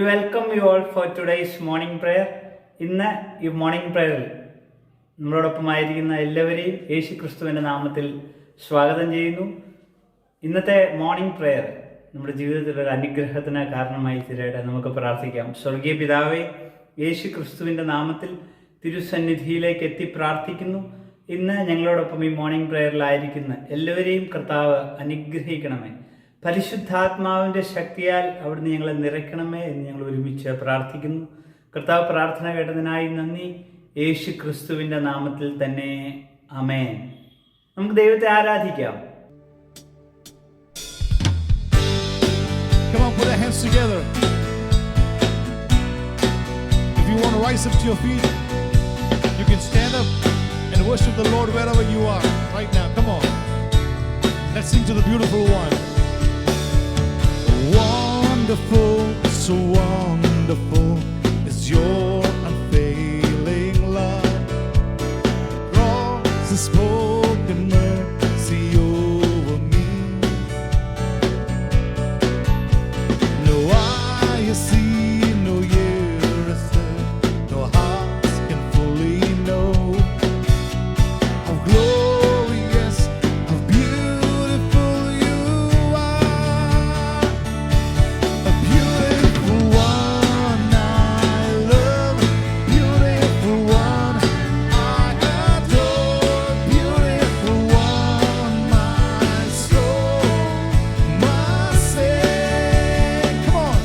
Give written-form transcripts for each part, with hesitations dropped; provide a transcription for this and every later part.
Welcome you all for today's morning prayer. ഇന്ന് ഈ morning പ്രെയറിൽ നമ്മളോടൊപ്പമായിരിക്കുന്ന എല്ലാവരെയും യേശു ക്രിസ്തുവിൻ്റെ നാമത്തിൽ സ്വാഗതം ചെയ്യുന്നു. ഇന്നത്തെ മോർണിംഗ് പ്രെയർ നമ്മുടെ ജീവിതത്തിൽ ഒരു അനുഗ്രഹത്തിന് കാരണമായി തീരട്ടെ. നമുക്ക് പ്രാർത്ഥിക്കാം. സ്വർഗീയ പിതാവേ, യേശു ക്രിസ്തുവിൻ്റെ നാമത്തിൽ തിരുസന്നിധിയിലേക്ക് എത്തി പ്രാർത്ഥിക്കുന്നു. ഇന്ന് ഞങ്ങളോടൊപ്പം ഈ മോർണിംഗ് പ്രെയറിലായിരിക്കുന്ന എല്ലാവരെയും കർത്താവ് അനുഗ്രഹിക്കണമേ. പരിശുദ്ധാത്മാവിൻ്റെ ശക്തിയാൽ അവിടുന്ന് ഞങ്ങളെ നിറയ്ക്കണമേ എന്ന് ഞങ്ങൾ ഒരുമിച്ച് പ്രാർത്ഥിക്കുന്നു. കർത്താവ് പ്രാർത്ഥന കേട്ടതിനായി നന്ദി. യേശു ക്രിസ്തുവിൻ്റെ നാമത്തിൽ തന്നെ ആമേൻ. നമുക്ക് ദൈവത്തെ ആരാധിക്കാം. Come on, put our hands together. If you want to rise up to your feet, you can stand up and worship the Lord wherever you are right now. Come on. Let's sing to the beautiful one. Wonderful, so wonderful is your unfailing love. Cross the spoken mercy over me. No eye has seen, no ear has heard, no hearts can fully know how glorious, how beautiful you are. A beautiful one I love, beautiful one I adore, beautiful one my soul must sing. Come on.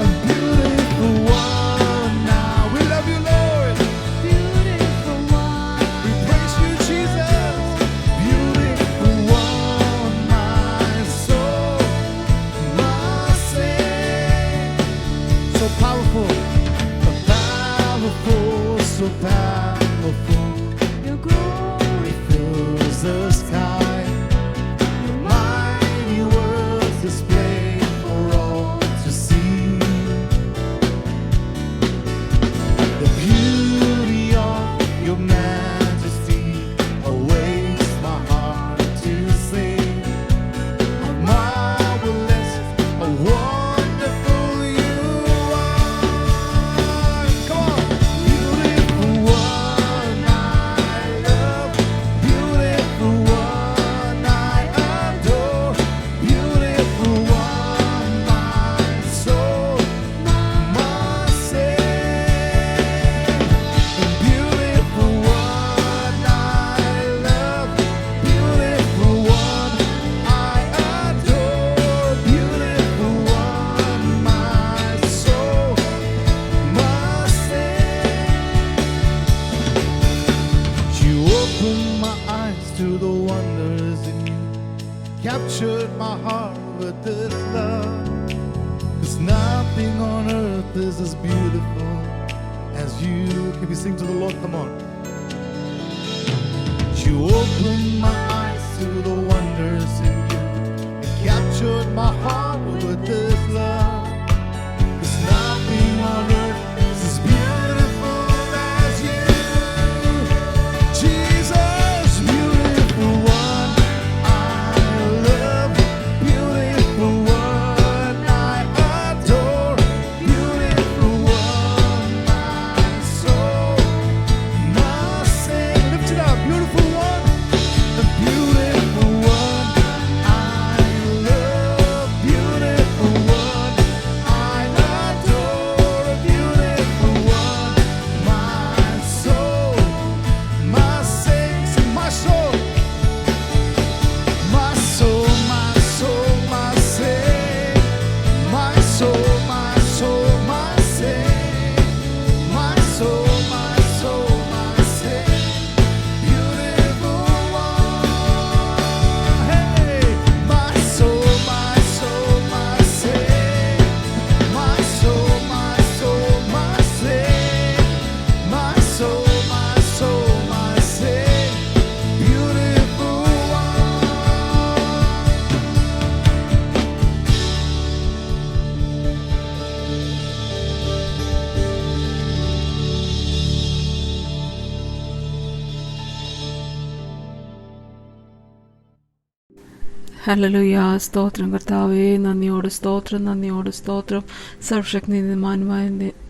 A beautiful one now. We love you, Lord. Beautiful one, We praise you, Jesus. Beautiful one my soul must sing. So powerful, so powerful. your glory Fills the sky. Your mighty words displayed for all to see. The beauty of your majesty awaits my heart to sing. How marvelous, how wonderful you are. Come on. Beautiful one I love, beautiful one I adore, beautiful one my soul must sing. The beautiful one I love, beautiful one I adore, beautiful one my soul must sing. You opened my eyes to the wonders in you, captured my heart with this love. 'Cause nothing on earth is as beautiful as you. Can we sing to the Lord? Come on. You opened my eyes to the wonders in you, and captured my heart with this love. 'Cause nothing on earth is as beautiful as you. Jesus, beautiful one I love, beautiful one I adore, beautiful one my soul must sing. Lift it up, beautiful one, the hallelujah. സ്തോത്രം കർത്താവേ, നന്ദിയോട് സ്തോത്രം, നന്ദിയോട് സ്തോത്രം. സർവശക്തിമാനുമായ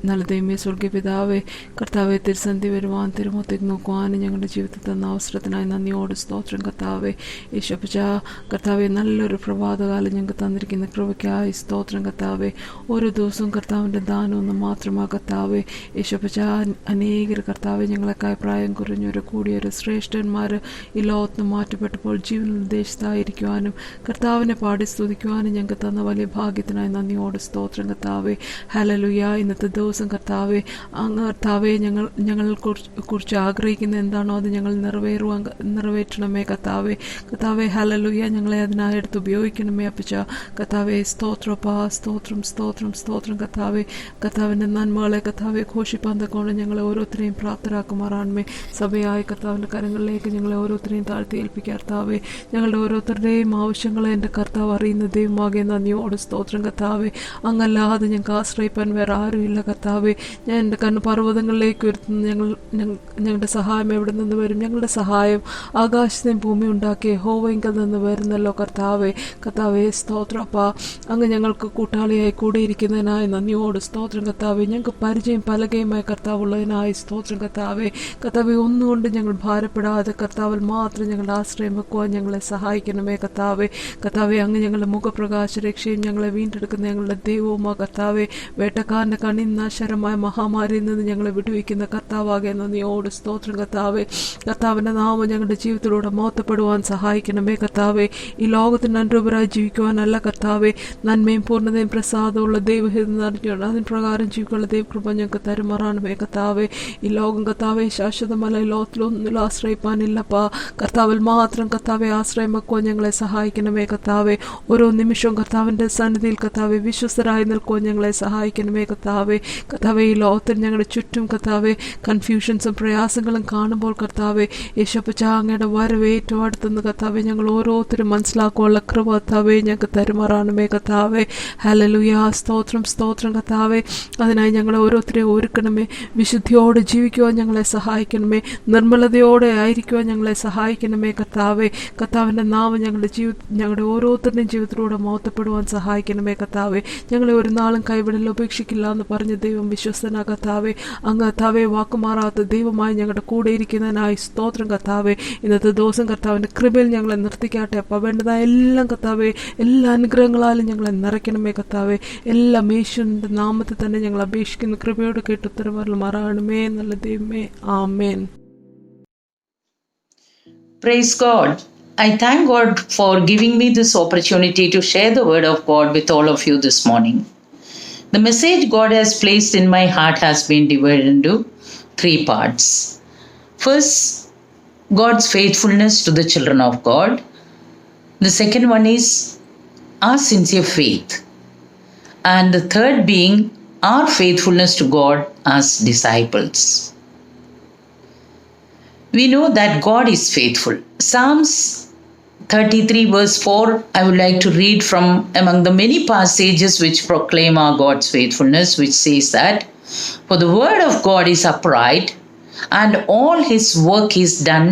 നല്ല ദൈവമേ, സ്വർഗീയ പിതാവേ, കർത്താവെ, തിരുസന്ധി വരുവാൻ തിരുമുഖത്തേക്ക് നോക്കുവാനും ഞങ്ങളുടെ ജീവിതത്തിൽ തന്ന അവസരത്തിനായി നന്ദിയോട് സ്തോത്രം കർത്താവെ. യേശുപ്പച്ച കർത്താവെ, നല്ലൊരു പ്രഭാതകാലം ഞങ്ങൾക്ക് തന്നിരിക്കുന്ന കൃപയ്ക്കായി സ്തോത്രം കർത്താവെ. ഓരോ ദിവസവും കർത്താവിൻ്റെ ദാനമൊന്നും മാത്രമാ കർത്താവെ. യേശുപ്പച്ച, അനേകർ കർത്താവെ ഞങ്ങളെക്കായി പ്രായം കുറഞ്ഞൊരു കൂടിയൊരു ശ്രേഷ്ഠന്മാർ ഈ ലോകത്ത് മാറ്റപ്പെട്ടപ്പോൾ ജീവനുള്ള ദേശത്തായിരിക്കുവാനും കർത്താവിനെ പാടി സ്തുതിക്കുവാനും ഞങ്ങൾക്ക് തന്ന വലിയ ഭാഗ്യത്തിനായി നന്ദിയോട് സ്തോത്രം കർത്താവെ. ഹല്ലേലൂയ. ഇന്നത്തെ ദിവസം കർത്താവെ, അങ്ങ് കർത്താവെ, ഞങ്ങളെ കുറിച്ച് ആഗ്രഹിക്കുന്ന എന്താണോ അത് ഞങ്ങൾ നിറവേറ്റണമേ കർത്താവെ. കർത്താവെ, ഹല്ലേലൂയ, ഞങ്ങളെ അതിനായി എടുത്ത് ഉപയോഗിക്കണമേ അപ്പച്ച. കർത്താവെ, സ്തോത്രപ്പാ, സ്തോത്രം സ്തോത്രം സ്തോത്രം കർത്താവെ. കർത്താവിൻ്റെ നന്മകളെ കർത്താവെ ഘോഷിപ്പാൻ തക്കോണം ഞങ്ങളെ ഓരോരുത്തരെയും പ്രാപ്തരാക്കുമാറാണമേ. സഭയായി കർത്താവിൻ്റെ കരങ്ങളിലേക്ക് ഞങ്ങളെ ഓരോരുത്തരെയും താഴ്ത്തി ഏൽപ്പിക്കുക കർത്താവെ. ഞങ്ങളുടെ ഓരോരുത്തരുടെയും ആവശ്യങ്ങളെ എൻ്റെ കർത്താവ് അറിയുന്ന ദൈവമാകെ നന്ദിയോട് സ്തോത്രം കർത്താവെ. അങ്ങല്ലാതെ ഞങ്ങൾക്ക് ആശ്രയിപ്പാൻ വേറെ ആരുമില്ല കർത്താവെ. ഞാൻ എൻ്റെ പർവ്വതങ്ങളിലേക്ക് ഉയർത്തുന്ന ഞങ്ങളുടെ സഹായം എവിടെ നിന്ന് വരും? ഞങ്ങളുടെ സഹായം ആകാശത്തെയും ഭൂമി ഉണ്ടാക്കിയ യഹോവയിങ്കൽ നിന്ന് വരുന്നല്ലോ കർത്താവെ. കർത്താവെ, സ്തോത്രപ്പാ, അങ്ങ് ഞങ്ങൾക്ക് കൂട്ടാളിയായി കൂടെ ഇരിക്കുന്നതിനായി നന്ദിയോട് സ്തോത്രം കർത്താവെ. ഞങ്ങൾക്ക് പരിചയം പലകയുമായി കർത്താവുള്ളതിനായി സ്തോത്രം കർത്താവെ. കർത്താവെ, ഒന്നുകൊണ്ട് ഞങ്ങൾ ഭാരപ്പെടാതെ കർത്താവിൽ മാത്രം ഞങ്ങളുടെ ആശ്രയം വെക്കുവാൻ ഞങ്ങളെ സഹായിക്കണമേ കർത്താവെ. കർത്താവെ, അങ്ങ് ഞങ്ങളുടെ മുഖപ്രകാശ രക്ഷയും ഞങ്ങളെ വീണ്ടെടുക്കുന്ന ഞങ്ങളുടെ ദൈവവുമാ കർത്താവെ. വേട്ടക്കാരൻ്റെ കണ്ണിൽ നാശകരമായ മഹാമാരിയിൽ നിന്ന് ഞങ്ങളെ വിടുവിക്കുന്ന കർത്താവാകെ നന്ദിയോട് സ്തോത്രം കർത്താവെ. കർത്താവിൻ്റെ നാമം ഞങ്ങളുടെ ജീവിതത്തിലൂടെ മഹത്വപ്പെടുവാൻ സഹായിക്കണമേ കർത്താവെ. ഈ ലോകത്തിന് അനുരൂപരായി ജീവിക്കുവാനല്ല കർത്താവെ, നന്മയും പൂർണ്ണതയും പ്രസാദമുള്ള ദൈവഹിതം നിറഞ്ഞുകൊണ്ട് അതിന് പ്രകാരം ജീവിക്കാനുള്ള ദൈവകൃപ ഞങ്ങൾക്ക് തരുമാറാണമേ കർത്താവെ. ഈ ലോകം കർത്താവെ ശാശ്വതമല്ല, ഈ ലോകത്തിലൊന്നിലും ആശ്രയിപ്പാനില്ലപ്പാ. കർത്താവിൽ മാത്രം കർത്താവെ ആശ്രയം വെക്കുവാൻ ഞങ്ങളെ സഹായിക്കണമേ കർത്താവെ. ഓരോ നിമിഷവും കർത്താവിൻ്റെ സന്നിധിയിൽ കർത്താവെ വിശ്വസ്തരായി നിൽക്കുവാൻ ഞങ്ങളെ സഹായിക്കണമേ കർത്താവെ. കർത്താവെ, ഈ ലോകത്തിൽ ഞങ്ങളുടെ ചുറ്റും കർത്താവെ കൺഫ്യൂഷൻസും പ്രയാസങ്ങളും കാണുമ്പോൾ കർത്താവെ, യേശുപ്പച്ച, അങ്ങയുടെ വരവ് ഏറ്റവും അടുത്തുനിന്ന് കർത്താവെ ഞങ്ങൾ ഓരോരുത്തരും മനസ്സിലാക്കുവാനുള്ള കൃപ കർത്താവെ ഞങ്ങൾക്ക് തരുമാറാണമേ കർത്താവെ. ഹല്ലേലൂയ. സ്തോത്രം സ്തോത്രം കർത്താവെ. അതിനായി ഞങ്ങളെ ഓരോരുത്തരെയും ഒരുക്കണമേ. വിശുദ്ധിയോടെ ജീവിക്കുവാൻ ഞങ്ങളെ സഹായിക്കണമേ. നിർമ്മലതയോടെ ആയിരിക്കുവാൻ ഞങ്ങളെ സഹായിക്കണമേ കർത്താവെ. കർത്താവിൻ്റെ നാമം ഞങ്ങളുടെ ഓരോരുത്തരുടെയും ജീവിതത്തിലൂടെ മഹത്വപ്പെടുവാൻ സഹായിക്കണമേ കർത്താവെ. ഞങ്ങളെ ഒരു നാളും കൈവിടൽ ഉപേക്ഷിക്കില്ല എന്ന് പറഞ്ഞ ദൈവം വിശ്വസ്തനാ കർത്താവെ. അങ്ങ് കർത്താവെ വാക്കുമാറാത്ത ദൈവമായി ഞങ്ങളുടെ കൂടെ ഇരിക്കുന്നതിനായി സ്തോത്രം കർത്താവെ. ഇന്നത്തെ ദിവസം കർത്താവിൻ്റെ കൃപയിൽ ഞങ്ങളെ നിർത്തിക്കാട്ടെ അപ്പം. വേണ്ടതായ എല്ലാം കർത്താവെ, എല്ലാ അനുഗ്രഹങ്ങളാലും ഞങ്ങളെ നിറയ്ക്കണമേ കർത്താവെ. എല്ലാം യേശുവിൻ്റെ നാമത്തിൽ തന്നെ ഞങ്ങൾ അപേക്ഷിക്കുന്ന കൃപയോട് കേട്ട് ഉത്തരവരൽ മാറാണമേ നല്ല ദൈവമേ. ആമേൻ. Praise God. I thank God for giving me this opportunity to share the word of God with all of you this morning. The message God has placed in my heart has been divided into 3 parts. First, God's faithfulness to the children of God. The second one is our sincere faith. And the third being our faithfulness to God as disciples. We know that God is faithful. Psalms 33 verse 4, I would like to read from among the many passages which proclaim our God's faithfulness, which says that, "For the word of God is upright, and all his work is done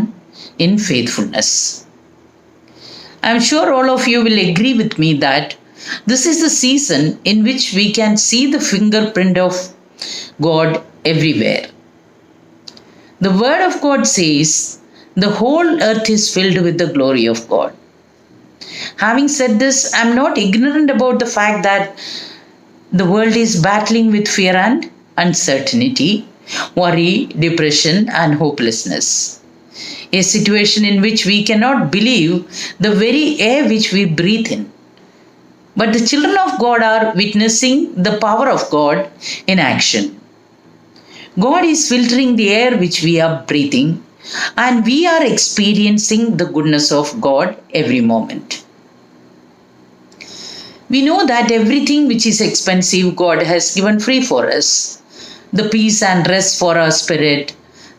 in faithfulness." I am sure all of you will agree with me that this is the season in which we can see the fingerprint of God everywhere. The word of God says, "The whole earth is filled with the glory of God." Having said this, I am not ignorant about the fact that the world is battling with fear and uncertainty, worry, depression, and hopelessness. A situation in which we cannot believe the very air which we breathe in. But the children of God are witnessing the power of God in action. God is filtering the air which we are breathing, and we are experiencing the goodness of God every moment. We know that everything which is expensive, God has given free for us. The peace and rest for our spirit,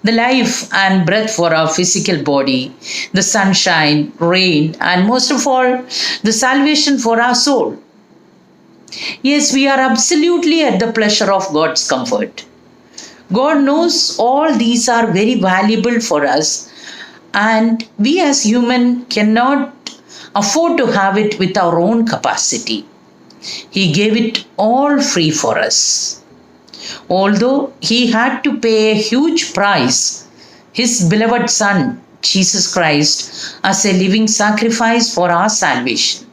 the life and breath for our physical body, the sunshine, rain, and most of all, the salvation for our soul. Yes, we are absolutely at the pleasure of God's comfort. God knows all these are very valuable for us, and we as human cannot afford to have it with our own capacity. He gave it all free for us. Although he had to pay a huge price, his beloved Son, Jesus Christ, as a living sacrifice for our salvation.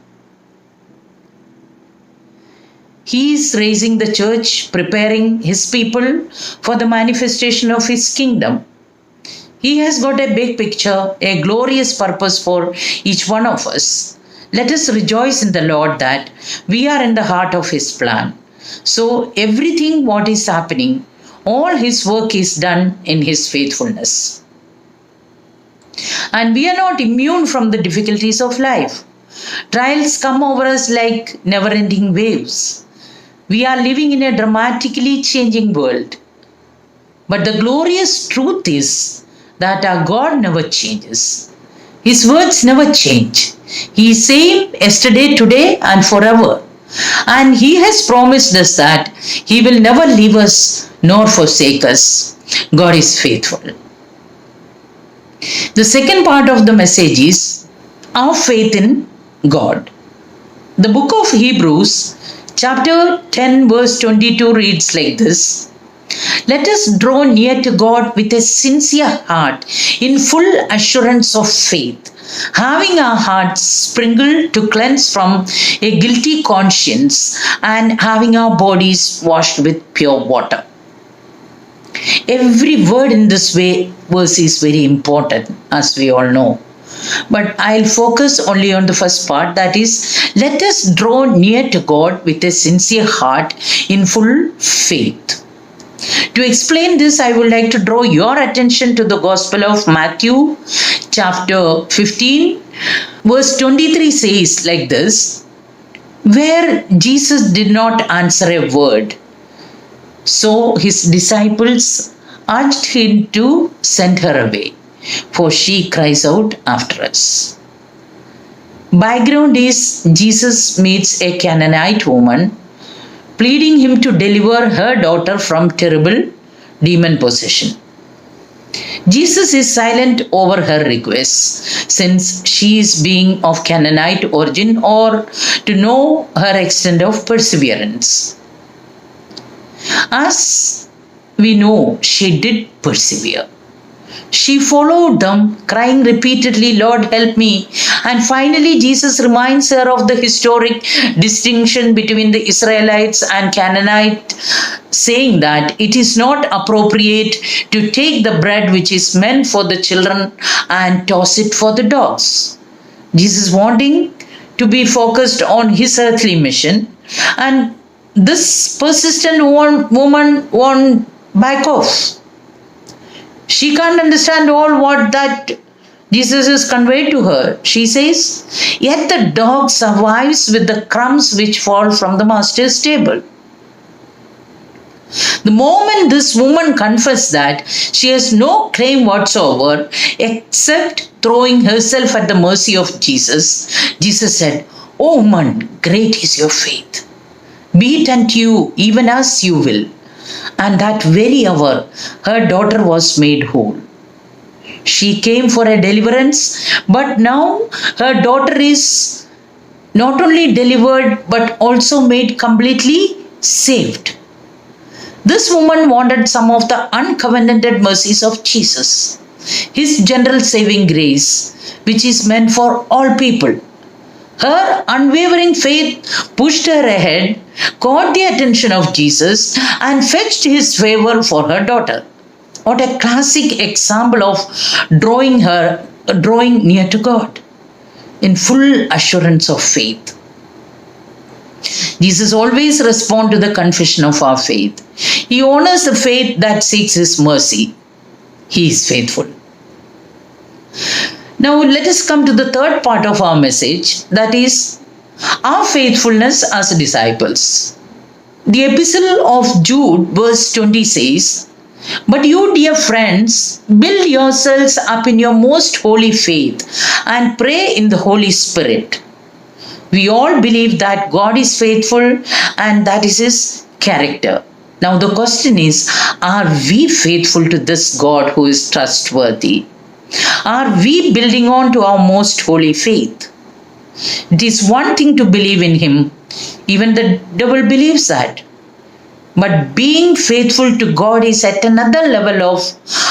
He is raising the church, preparing his people for the manifestation of his kingdom. He has got a big picture, a glorious purpose for each one of us. Let us rejoice in the Lord that we are in the heart of his plan. So everything what is happening, all his work is done in his faithfulness. And we are not immune from the difficulties of life. Trials come over us like never-ending waves. We are living in a dramatically changing world. But the glorious truth is that our God never changes. His words never change. He is same yesterday, today and forever. And he has promised us that he will never leave us nor forsake us. God is faithful. The second part of the message is our faith in God. The book of Hebrews, chapter 10, verse 22 reads like this: Let us draw near to God with a sincere heart, in full assurance of faith, having our hearts sprinkled to cleanse from a guilty conscience, and having our bodies washed with pure water. Every word in this verse is very important, as we all know. But I'll focus only on the first part, that is, let us draw near to God with a sincere heart in full faith. To explain this, I would like to draw your attention to the Gospel of Matthew, chapter 15, verse 23 says like this: where Jesus did not answer a word, so his disciples urged him to send her away, for she cries out after us. Background is Jesus meets a Canaanite woman, pleading him to deliver her daughter from terrible demon possession. Jesus is silent over her requests, since she is being of Canaanite origin, or to know her extent of perseverance. As we know, she did persevere. She followed them, crying repeatedly, Lord, help me. And finally, Jesus reminds her of the historic distinction between the Israelites and Canaanite, saying that it is not appropriate to take the bread which is meant for the children and toss it for the dogs. Jesus wanting to be focused on his earthly mission, and this persistent woman won't back off. She can't understand all what that Jesus has conveyed to her. She says, yet the dog survives with the crumbs which fall from the master's table. The moment this woman confessed that she has no claim whatsoever except throwing herself at the mercy of Jesus, Jesus said, O woman, great is your faith. Be it unto you even as you will. And that very hour, her daughter was made whole. She came for a deliverance, but now her daughter is not only delivered, but also made completely saved. This woman wanted some of the uncovenanted mercies of Jesus, his general saving grace, which is meant for all people. Her unwavering faith pushed her ahead, caught the attention of Jesus, and fetched his favor for her daughter. What a classic example of drawing near to God in full assurance of faith. Jesus always responds to the confession of our faith. He honors the faith that seeks his mercy. He is faithful. Now let us come to the third part of our message, that is our faithfulness as disciples. The epistle of Jude verse 20 says, but you, dear friends, build yourselves up in your most holy faith and pray in the Holy Spirit. We all believe that God is faithful and that is his character. Now the question is, are we faithful to this God who is trustworthy? Are we building on to our most holy faith? It is one thing to believe in Him, even the devil believes that. But being faithful to God is at another level of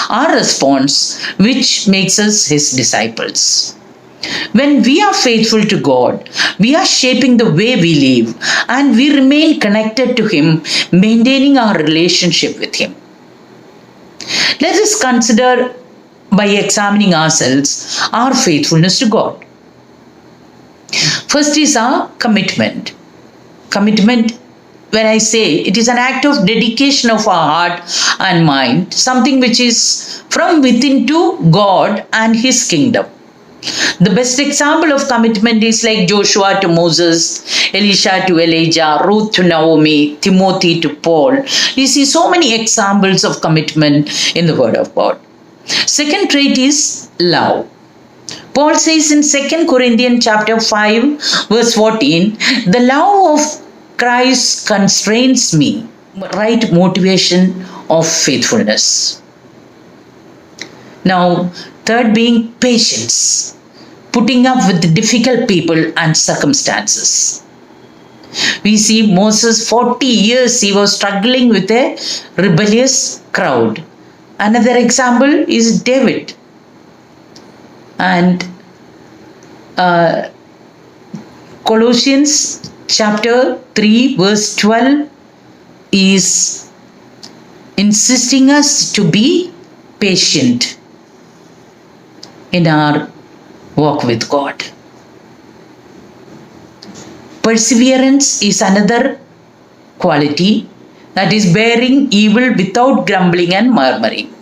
our response, which makes us His disciples. When we are faithful to God, we are shaping the way we live and we remain connected to Him, maintaining our relationship with Him. Let us consider by examining ourselves our faithfulness to God. First is our commitment. Commitment, when I say it is an act of dedication of our heart and mind, something which is from within to God and His kingdom. The best example of commitment is like Joshua to Moses, Elisha to Elijah, Ruth to Naomi, Timothy to Paul. You see so many examples of commitment in the Word of God. Second trait is love. Paul says in 2 Corinthians chapter 5 verse 14, the love of Christ constrains me. Right motivation of faithfulness. Now, third being patience. Putting up with difficult people and circumstances. We see Moses 40 years he was struggling with a rebellious crowd. Another example is David. And Colossians chapter 3 verse 12 is insisting us to be patient in our walk with God. Perseverance is another quality, that is bearing evil without grumbling and murmuring,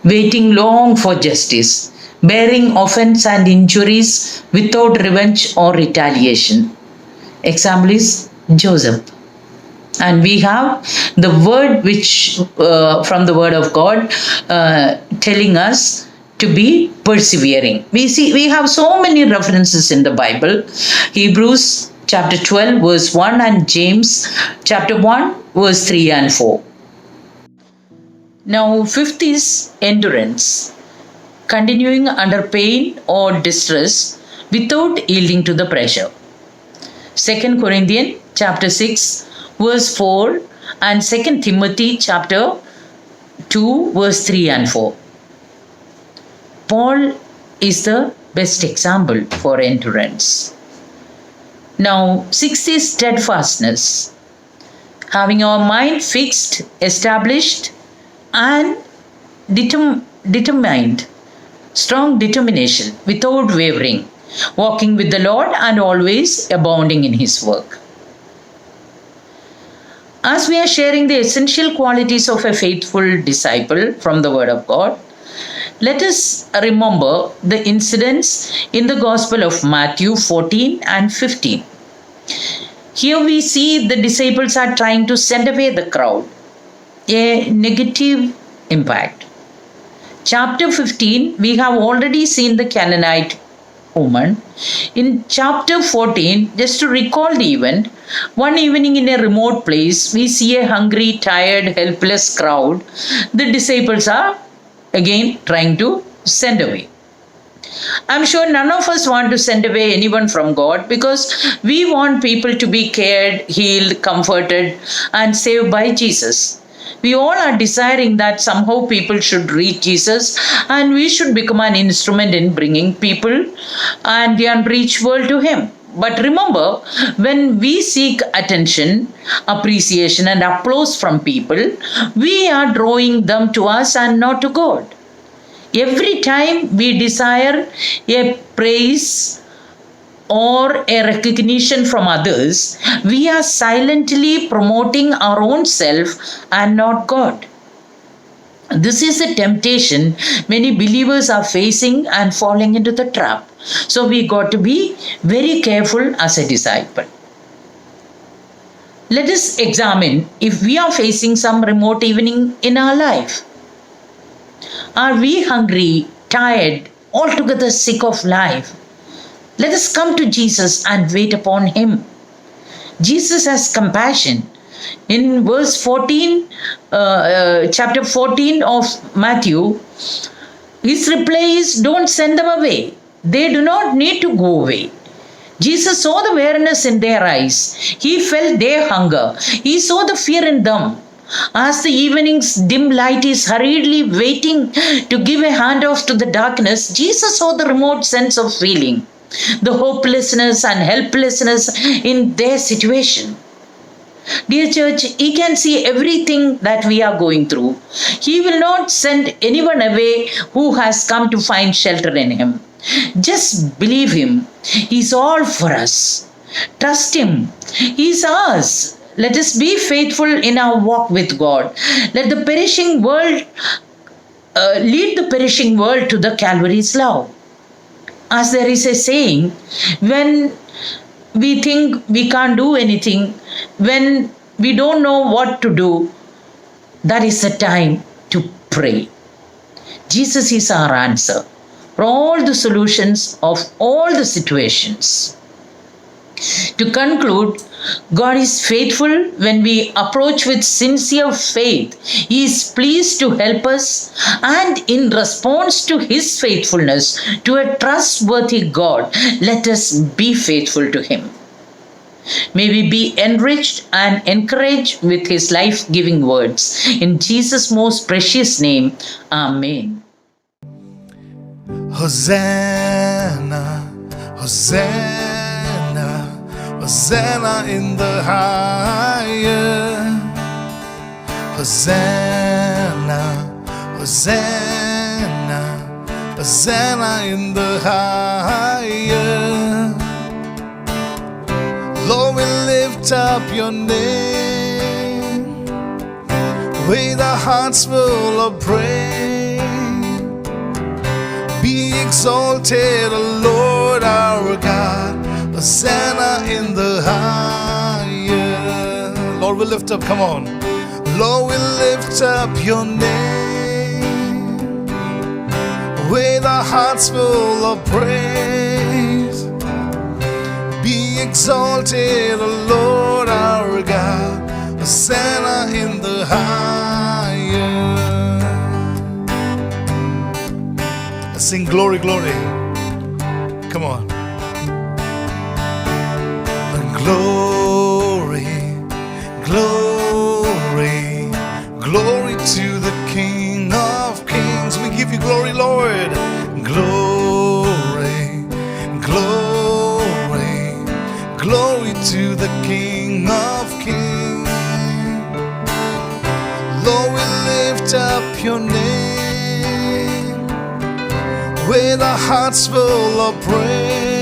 waiting long for justice, bearing offense and injuries without revenge or retaliation. Example is Joseph. And we have the word which from the Word of God telling us to be persevering. We have so many references in the Bible. Hebrews chapter 12 verse 1 and James chapter 1 verse 3 and 4. Now fifth is endurance. Continuing under pain or distress without yielding to the pressure. 2 Corinthians chapter 6 verse 4 and 2 Timothy chapter 2 verse 3 and 4. Paul is the best example for endurance. Now, sixth is steadfastness. Having our mind fixed, established, and determined. Strong determination without wavering. Walking with the Lord and always abounding in His work. As we are sharing the essential qualities of a faithful disciple from the Word of God, let us remember the incidents in the Gospel of Matthew 14 and 15. Here we see the disciples are trying to send away the crowd, a negative impact. Chapter 15, we have already seen the Canaanite woman. In chapter 14, just to recall the event, one evening in a remote place, we see a hungry, tired, helpless crowd. The disciples are again trying to send away. I'm sure none of us want to send away anyone from God because we want people to be cared, healed, comforted, and saved by Jesus. We all are desiring that somehow people should reach Jesus and we should become an instrument in bringing people and the unreached world to Him. But remember, when we seek attention, appreciation, and applause from people, we are drawing them to us and not to God. Every time we desire a praise or a recognition from others, we are silently promoting our own self and not God. This is a temptation many believers are facing and falling into the trap. So we got to be very careful as a disciple. Let us examine if we are facing some remote evening in our life. Are we hungry, tired, altogether sick of life? Let us come to Jesus and wait upon Him. Jesus has compassion. In verse 14, chapter 14 of Matthew, His reply is, don't send them away. They do not need to go away. Jesus saw the weariness in their eyes. He felt their hunger. He saw the fear in them. As the evening's dim light is hurriedly waiting to give a handoff to the darkness, Jesus saw the remote sense of feeling, the hopelessness and helplessness in their situation. Dear church, He can see everything that we are going through. He will not send anyone away who has come to find shelter in Him. Just believe Him. He's all for us. Trust Him. He's ours. Let us be faithful in our walk with God. Let the perishing world lead the perishing world to the Calvary's love. As there is a saying, when we think we can't do anything, when we don't know what to do, that is the time to pray. Jesus is our answer for all the solutions of all the situations. To conclude, God is faithful when we approach with sincere faith. He is pleased to help us, and in response to His faithfulness to a trustworthy God, let us be faithful to Him. May we be enriched and encouraged with His life-giving words. In Jesus' most precious name, Amen. Hosanna, Hosanna, Hosanna in the highest. Hosanna, Hosanna, Hosanna in the highest. Lord, we lift up your name with our hearts full of praise. Be exalted, O Lord our God. Hosanna in the highest. Lord, we lift up, come on. Lord, we lift up your name with our hearts full of praise. Be exalted, O Lord our God. Hosanna in the highest. Sing glory, glory. Come on. Glory, glory, glory to the King of Kings. We give you glory, Lord. Glory, glory, glory to the King of Kings. Lord, we lift up your name with our hearts full of praise.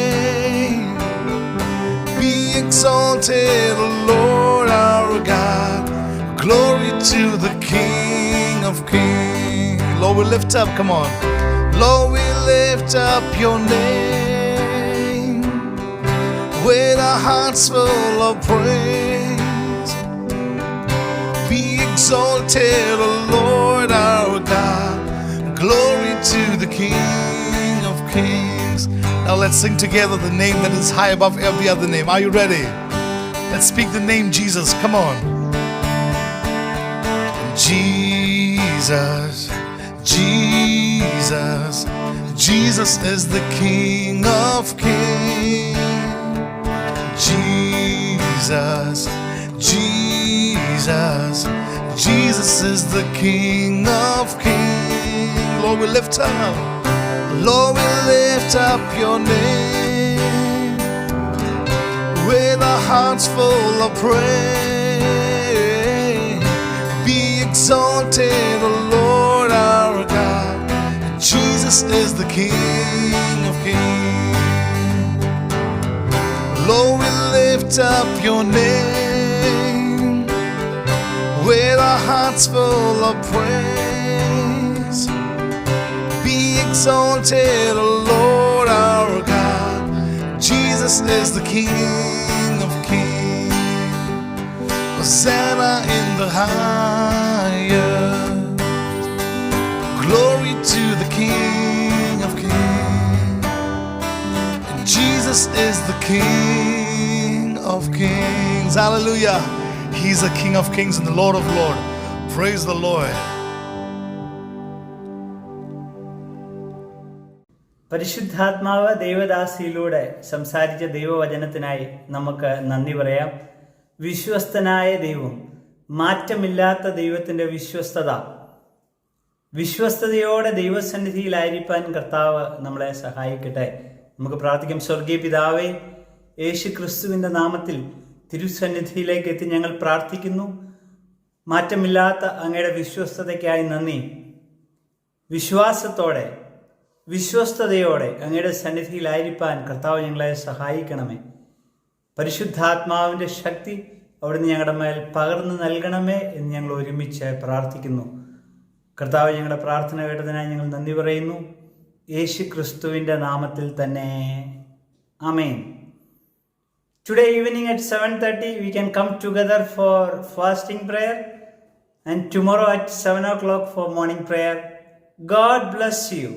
Be exalted, O Lord our God. Glory to the King of Kings. Lord, we lift up, come on. Lord, we lift up your name with our hearts full of praise. Be exalted, O Lord our God. Glory to the King of Kings. Now let's sing together the name that is high above every other name. Are you ready? Let's speak the name Jesus. Come on. Jesus, Jesus, Jesus is the King of Kings. Jesus, Jesus, Jesus is the King of Kings. Lord, we lift up. Lord, we lift up your name with our hearts full of praise. Be exalted, O Lord our God. Jesus is the King of Kings. Lord, we lift up your name with our hearts full of praise. Be exalted, O Lord our God. Jesus is the King of Kings. Hosanna in the highest. Glory to the King of Kings. And Jesus is the King of Kings. Hallelujah. He's the King of Kings and the Lord of Lords. Praise the Lord. പരിശുദ്ധാത്മാവ് ദൈവദാസിയിലൂടെ സംസാരിച്ച ദൈവവചനത്തിനായി നമുക്ക് നന്ദി പറയാം. വിശ്വസ്തനായ ദൈവം, മാറ്റമില്ലാത്ത ദൈവത്തിൻ്റെ വിശ്വസ്തതയോടെ ദൈവസന്നിധിയിലായിരിക്കാൻ കർത്താവ് നമ്മളെ സഹായിക്കട്ടെ. നമുക്ക് പ്രാർത്ഥിക്കാം. സ്വർഗീയ പിതാവേ, യേശു ക്രിസ്തുവിൻ്റെ നാമത്തിൽ തിരുസന്നിധിയിലേക്ക് എത്തി ഞങ്ങൾ പ്രാർത്ഥിക്കുന്നു. മാറ്റമില്ലാത്ത അങ്ങയുടെ വിശ്വസ്തതയ്ക്കായി നന്ദി. വിശ്വാസത്തോടെ, വിശ്വസ്തയോടെ അങ്ങയുടെ സന്നിധിയിലായിരിക്കാൻ കർത്താവ് ഞങ്ങളെ സഹായിക്കണമേ. പരിശുദ്ധാത്മാവിൻ്റെ ശക്തി അവിടുന്ന് ഞങ്ങളുടെ മേൽ പകർന്നു നൽകണമേ എന്ന് ഞങ്ങൾ ഒരുമിച്ച് പ്രാർത്ഥിക്കുന്നു. കർത്താവ്, ഞങ്ങളുടെ പ്രാർത്ഥന കേട്ടതിനായി ഞങ്ങൾ നന്ദി പറയുന്നു. യേശു ക്രിസ്തുവിൻ്റെ നാമത്തിൽ തന്നെ. ആമേൻ. Today evening at 7:30 we can come together for fasting prayer, and tomorrow at 7 o'clock for morning prayer. God bless you.